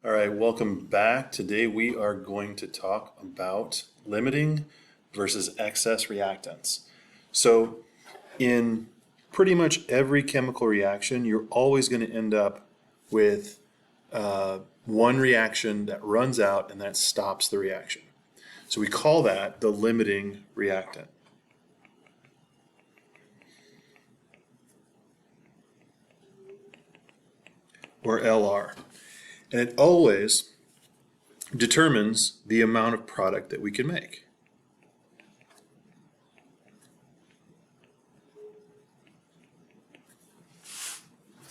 All right, welcome back. Today we are going to talk about limiting versus excess reactants. So in pretty much every chemical reaction, you're always going to end up with one reaction that runs out and that stops the reaction. So we call that the limiting reactant. Or LR. And it always determines the amount of product that we can make.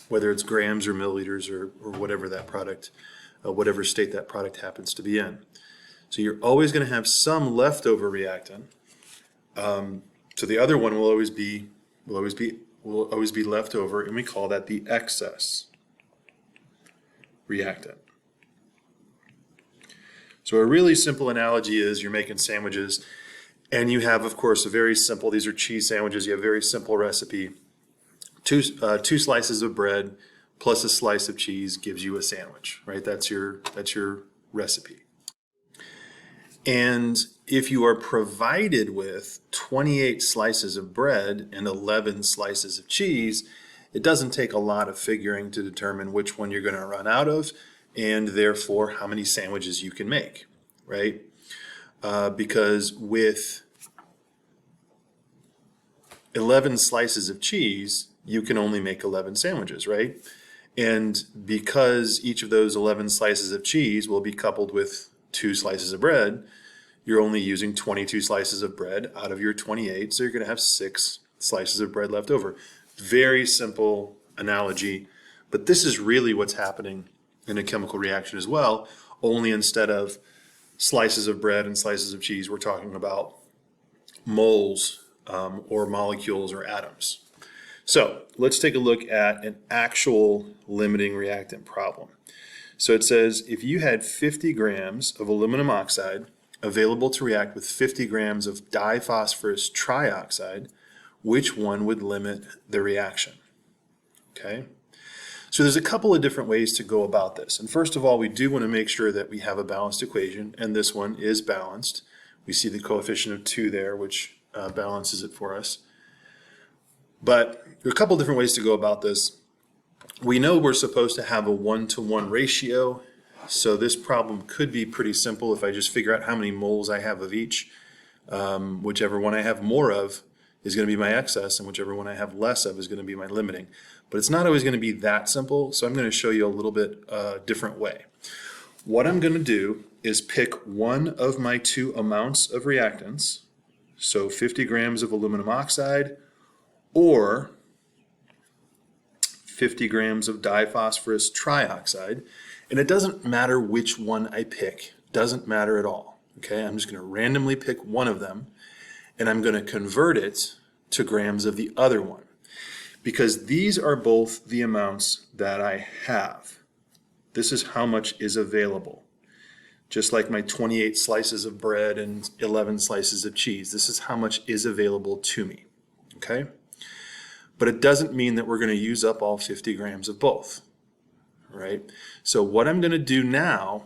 Whether it's grams or milliliters or whatever that product, whatever state that product happens to be in. So you're always going to have some leftover reactant. So the other one will always be left over, and we call that the excess reactant. So a really simple analogy is you're making sandwiches and you have, of course, these are cheese sandwiches, you have a very simple recipe. Two slices of bread plus a slice of cheese gives you a sandwich, right? That's your recipe. And if you are provided with 28 slices of bread and 11 slices of cheese, it doesn't take a lot of figuring to determine which one you're going to run out of and therefore how many sandwiches you can make, right? Because with 11 slices of cheese, you can only make 11 sandwiches, right? And because each of those 11 slices of cheese will be coupled with 2 slices of bread, you're only using 22 slices of bread out of your 28, so you're going to have 6 slices of bread left over. Very simple analogy, but this is really what's happening in a chemical reaction as well, only instead of slices of bread and slices of cheese, we're talking about moles or molecules or atoms. So let's take a look at an actual limiting reactant problem. So it says if you had 50 grams of aluminum oxide available to react with 50 grams of diphosphorus trioxide, which one would limit the reaction? Okay, so there's a couple of different ways to go about this. And first of all, we do want to make sure that we have a balanced equation, and this one is balanced. We see the coefficient of 2 there, which balances it for us. But there are a couple different ways to go about this. We know we're supposed to have a 1-to-1 ratio, so this problem could be pretty simple if I just figure out how many moles I have of each. Whichever one I have more of is going to be my excess, and whichever one I have less of is going to be my limiting. But it's not always going to be that simple, so I'm going to show you a little bit different way. What I'm going to do is pick one of my 2 amounts of reactants, so 50 grams of aluminum oxide or 50 grams of diphosphorus trioxide, and it doesn't matter which one I pick, doesn't matter at all. Okay, I'm just going to randomly pick one of them, and I'm going to convert it to grams of the other one, because these are both the amounts that I have. This is how much is available. Just like my 28 slices of bread and 11 slices of cheese, this is how much is available to me. Okay? But it doesn't mean that we're going to use up all 50 grams of both. Right? So what I'm going to do now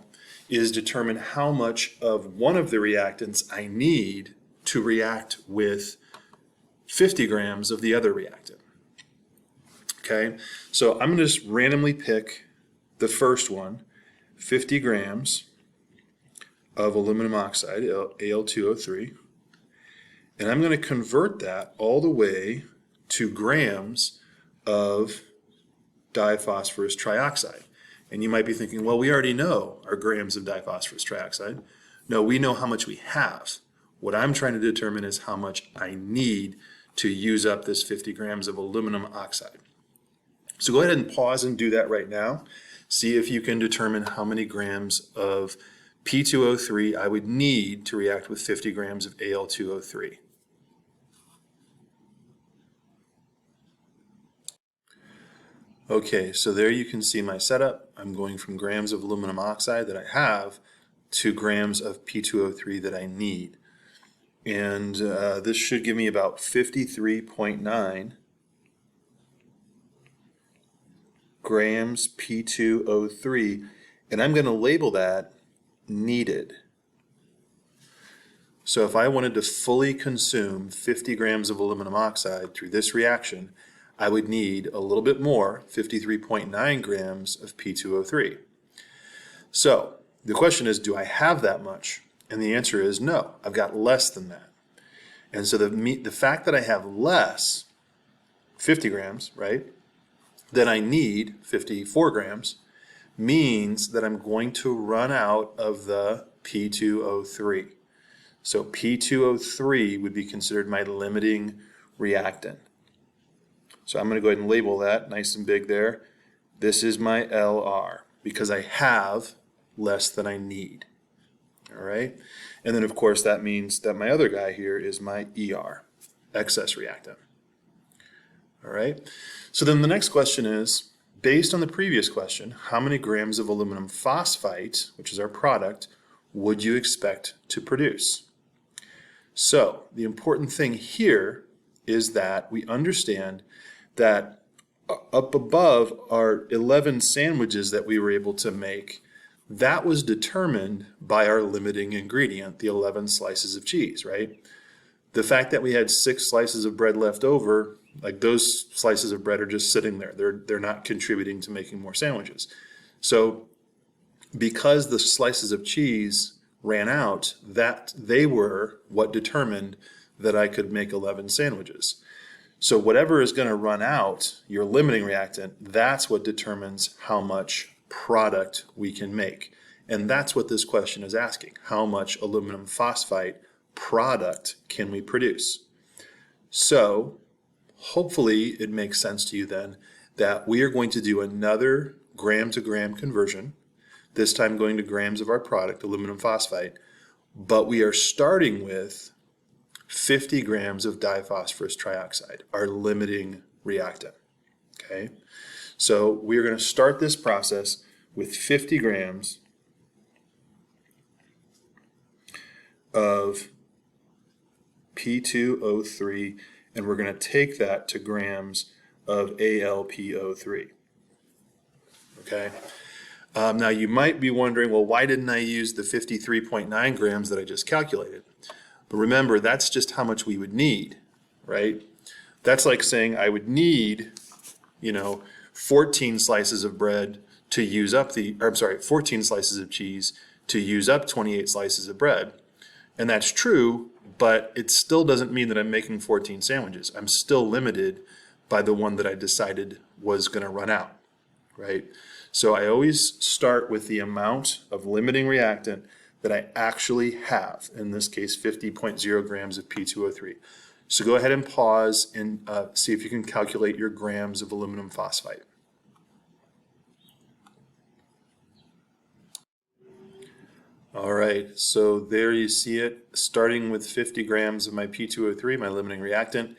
is determine how much of one of the reactants I need to react with 50 grams of the other reactant. Okay, so I'm going to just randomly pick the first one, 50 grams of aluminum oxide, Al2O3, and I'm going to convert that all the way to grams of diphosphorus trioxide. And you might be thinking, well, we already know our grams of diphosphorus trioxide. No, we know how much we have. What I'm trying to determine is how much I need to use up this 50 grams of aluminum oxide. So go ahead and pause and do that right now. See if you can determine how many grams of P2O3 I would need to react with 50 grams of Al2O3. Okay, so there you can see my setup. I'm going from grams of aluminum oxide that I have to grams of P2O3 that I need. And this should give me about 53.9 grams P2O3, And I'm going to label that needed. So if I wanted to fully consume 50 grams of aluminum oxide through this reaction, I would need a little bit more, 53.9 grams of P2O3. So the question is, do I have that much? And the answer is no, I've got less than that. And so the fact that I have less, 50 grams, right, than I need, 54 grams, means that I'm going to run out of the P2O3. So P2O3 would be considered my limiting reactant. So I'm going to go ahead and label that nice and big there. This is my LR because I have less than I need. All right. And then of course that means that my other guy here is my ER, excess reactant. All right. So then the next question is, based on the previous question, how many grams of aluminum phosphite, which is our product, would you expect to produce? So the important thing here is that we understand that up above our 11 sandwiches that we were able to make, that was determined by our limiting ingredient, the 11 slices of cheese, right? The fact that we had 6 slices of bread left over, like those slices of bread are just sitting there. They're not contributing to making more sandwiches. So because the slices of cheese ran out, that they were what determined that I could make 11 sandwiches. So whatever is going to run out, your limiting reactant, that's what determines how much product we can make. And that's what this question is asking. How much aluminum phosphite product can we produce? So hopefully it makes sense to you then that we are going to do another gram to gram conversion, this time going to grams of our product, aluminum phosphite, but we are starting with 50 grams of diphosphorus trioxide, our limiting reactant. Okay, so we are going to start this process with 50 grams of P2O3, and we're going to take that to grams of AlPO3. Okay. Now you might be wondering, well, why didn't I use the 53.9 grams that I just calculated? But remember, that's just how much we would need, right? That's like saying I would need, 14 slices of bread to use up 14 slices of cheese to use up 28 slices of bread. And that's true, but it still doesn't mean that I'm making 14 sandwiches. I'm still limited by the one that I decided was going to run out, right? So I always start with the amount of limiting reactant that I actually have, in this case 50.0 grams of P2O3. So go ahead and pause and see if you can calculate your grams of aluminum phosphite. All right, so there you see it, starting with 50 grams of my P2O3, my limiting reactant.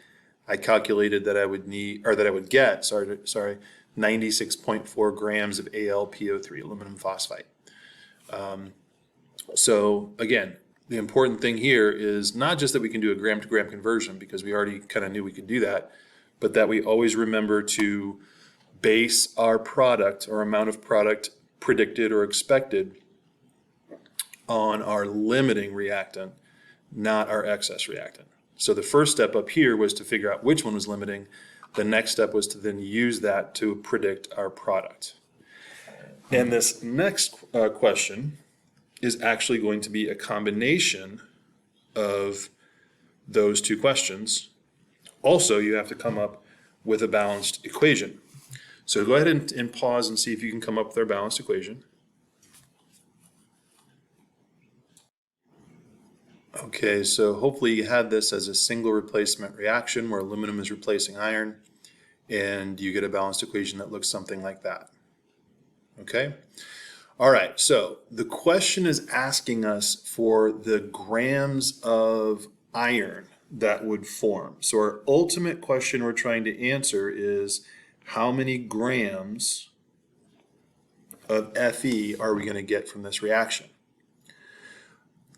I calculated that I would need, or that I would get, 96.4 grams of AlPO3, aluminum phosphite. So again, the important thing here is not just that we can do a gram to gram conversion, because we already kind of knew we could do that, but that we always remember to base our product or amount of product predicted or expected on our limiting reactant, not our excess reactant. So the first step up here was to figure out which one was limiting. The next step was to then use that to predict our product. And this next question is actually going to be a combination of those two questions. Also, you have to come up with a balanced equation. So go ahead and pause and see if you can come up with our balanced equation. Okay, so hopefully you had this as a single replacement reaction where aluminum is replacing iron, and you get a balanced equation that looks something like that. Okay? All right, so the question is asking us for the grams of iron that would form. So our ultimate question we're trying to answer is how many grams of Fe are we going to get from this reaction?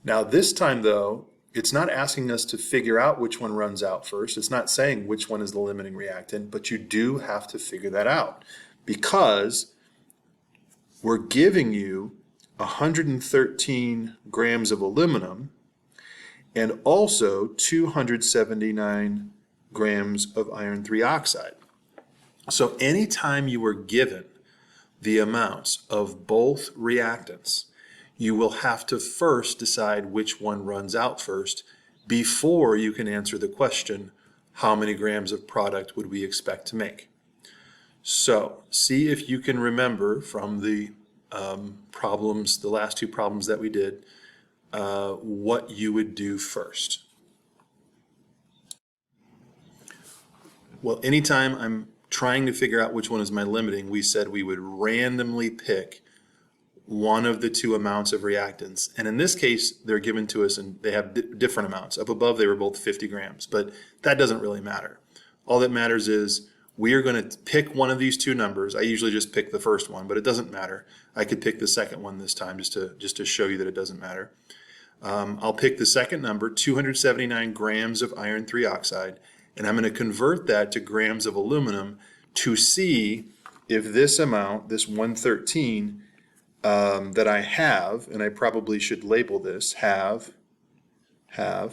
Now this time though, it's not asking us to figure out which one runs out first. It's not saying which one is the limiting reactant, but you do have to figure that out because we're giving you 113 grams of aluminum and also 279 grams of iron 3 oxide. So anytime you are given the amounts of both reactants, you will have to first decide which one runs out first before you can answer the question, how many grams of product would we expect to make? So see if you can remember from the problems, the last two problems that we did, what you would do first. Well, anytime I'm trying to figure out which one is my limiting, we said we would randomly pick one of the two amounts of reactants. And in this case, they're given to us and they have different amounts. Up above, they were both 50 grams, but that doesn't really matter. All that matters is we are going to pick one of these two numbers. I usually just pick the first one, but it doesn't matter. I could pick the second one this time just to show you that it doesn't matter. I'll pick the second number, 279 grams of iron 3 oxide, and I'm going to convert that to grams of aluminum to see if this amount, this 113, that I have, and I probably should label this, have, I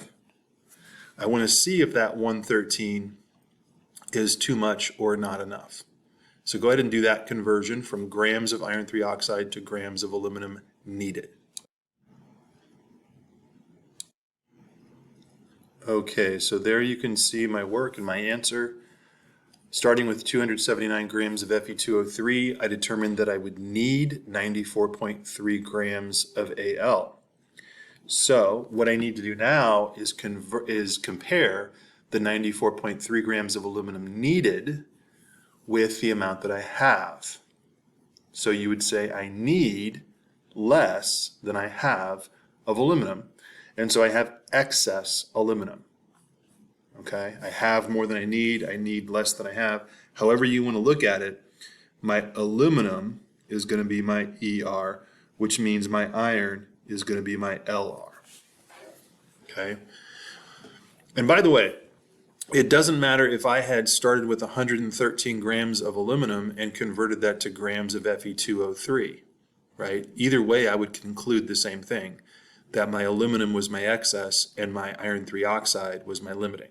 want to see if that 113 is too much or not enough. So go ahead and do that conversion from grams of iron 3 oxide to grams of aluminum needed. Okay, so there you can see my work and my answer. Starting with 279 grams of Fe2O3, I determined that I would need 94.3 grams of Al. So what I need to do now is compare the 94.3 grams of aluminum needed with the amount that I have. So you would say I need less than I have of aluminum. And so I have excess aluminum. Okay, I have more than I need less than I have. However you want to look at it, my aluminum is going to be my Er, which means my iron is going to be my Lr. Okay, and by the way, it doesn't matter if I had started with 113 grams of aluminum and converted that to grams of Fe2O3, right? Either way, I would conclude the same thing, that my aluminum was my excess and my iron 3 oxide was my limiting.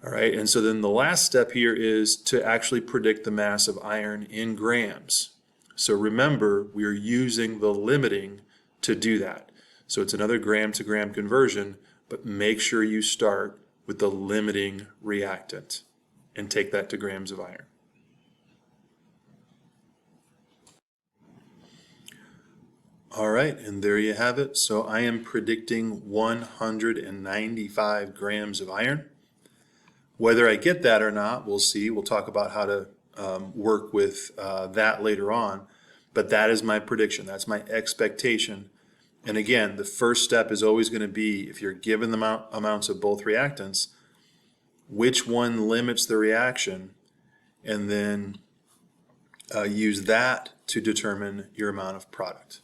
All right, and so then the last step here is to actually predict the mass of iron in grams. So remember, we are using the limiting to do that. So it's another gram to gram conversion, but make sure you start with the limiting reactant and take that to grams of iron. All right, and there you have it. So I am predicting 195 grams of iron. Whether I get that or not, we'll see. We'll talk about how to work with that later on. But that is my prediction. That's my expectation. And again, the first step is always going to be, if you're given the amounts of both reactants, which one limits the reaction, and then use that to determine your amount of product.